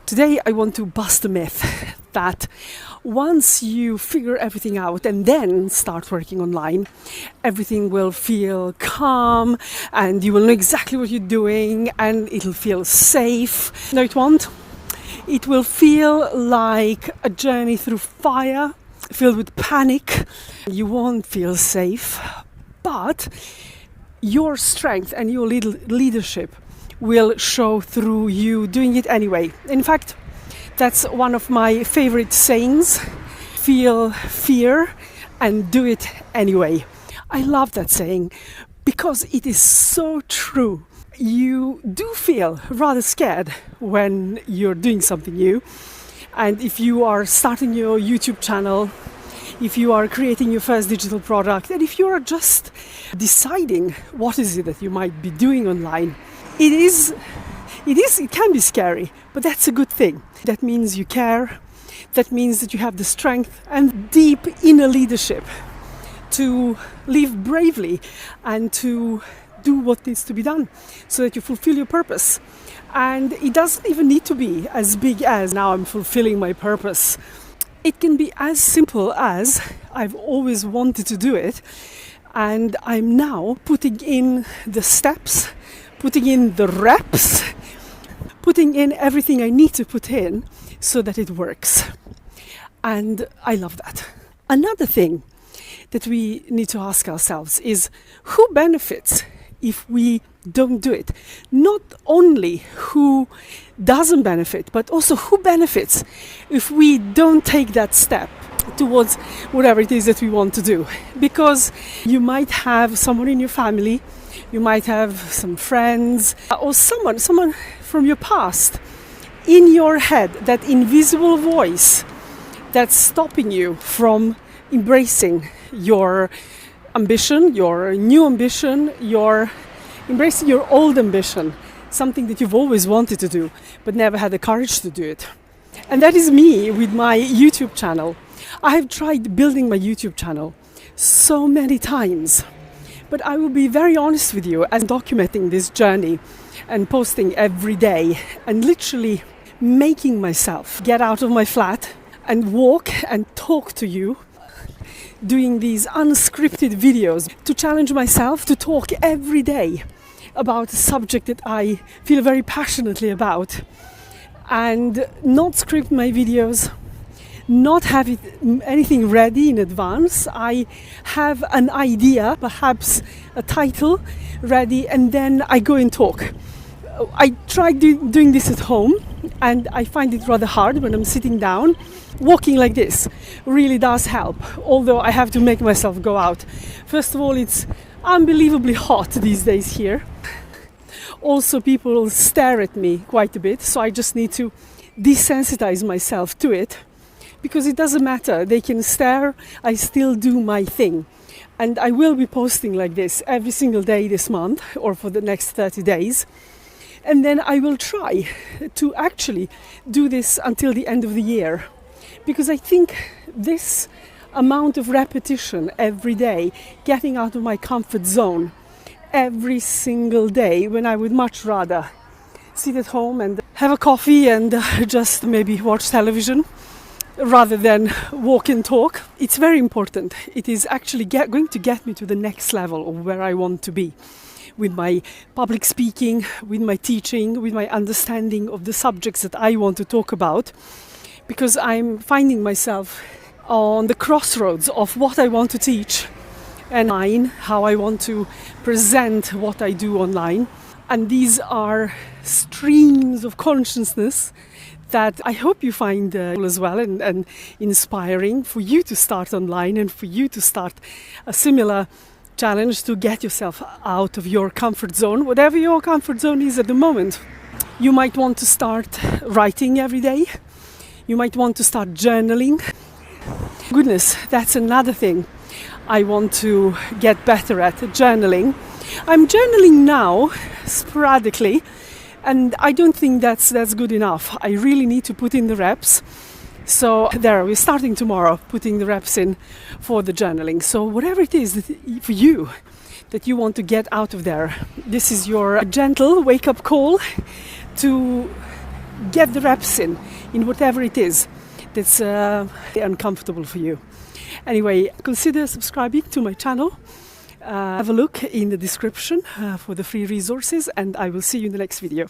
Today I want to bust a myth that once you figure everything out and then start working online, everything will feel calm and you will know exactly what you're doing and it'll feel safe. No, it won't. It will feel like a journey through fire, filled with panic. You won't feel safe, but your strength and your leadership will show through you doing it anyway. In fact, that's one of my favorite sayings: feel fear and do it anyway. I love that saying because it is so true. You do feel rather scared when you're doing something new. And if you are starting your YouTube channel, if you are creating your first digital product, and if you are just deciding what is it that you might be doing online, it can be scary, but that's a good thing. That means you care. That means that you have the strength and deep inner leadership to live bravely and to do what needs to be done so that you fulfill your purpose. And it doesn't even need to be as big as now I'm fulfilling my purpose. It can be as simple as I've always wanted to do it and I'm now putting in the steps, putting in the reps, putting in everything I need to put in so that it works. And I love that. Another thing that we need to ask ourselves is who benefits if we don't do it? Not only who doesn't benefit, but also who benefits if we don't take that step towards whatever it is that we want to do. Because you might have someone in your family, you might have some friends, or someone from your past in your head, that invisible voice that's stopping you from embracing your ambition, your new ambition, embracing your old ambition, something that you've always wanted to do but never had the courage to do it. And that is me with my YouTube channel. I have tried building my YouTube channel so many times, but I will be very honest with you, as documenting this journey and posting every day and literally making myself get out of my flat and walk and talk to you, doing these unscripted videos to challenge myself to talk every day about a subject that I feel very passionately about, and not script my videos, not have anything ready in advance. I have an idea, perhaps a title ready, and then I go and talk. I tried doing this at home and I find it rather hard when I'm sitting down. Walking like this really does help, although I have to make myself go out. First of all, it's unbelievably hot these days here. Also, people stare at me quite a bit, so I just need to desensitize myself to it, because it doesn't matter. They can stare, I still do my thing. And I will be posting like this every single day this month or for the next 30 days. And then I will try to actually do this until the end of the year. Because I think this amount of repetition every day, getting out of my comfort zone every single day, when I would much rather sit at home and have a coffee and just maybe watch television rather than walk and talk. It's very important. It is actually going to get me to the next level of where I want to be with my public speaking, with my teaching, with my understanding of the subjects that I want to talk about. Because I'm finding myself on the crossroads of what I want to teach and how I want to present what I do online. And these are streams of consciousness that I hope you find as well and inspiring for you to start online and for you to start a similar challenge to get yourself out of your comfort zone, whatever your comfort zone is at the moment. You might want to start writing every day. You might want to start journaling. Goodness, that's another thing I want to get better at, journaling. I'm journaling now, sporadically, and I don't think that's good enough. I really need to put in the reps. So we're starting tomorrow, putting the reps in for the journaling. So whatever it is for you that you want to get out of there, this is your gentle wake-up call to get the reps in whatever it is that's uncomfortable for you. Anyway, consider subscribing to my channel. Have a look in the description for the free resources, and I will see you in the next video.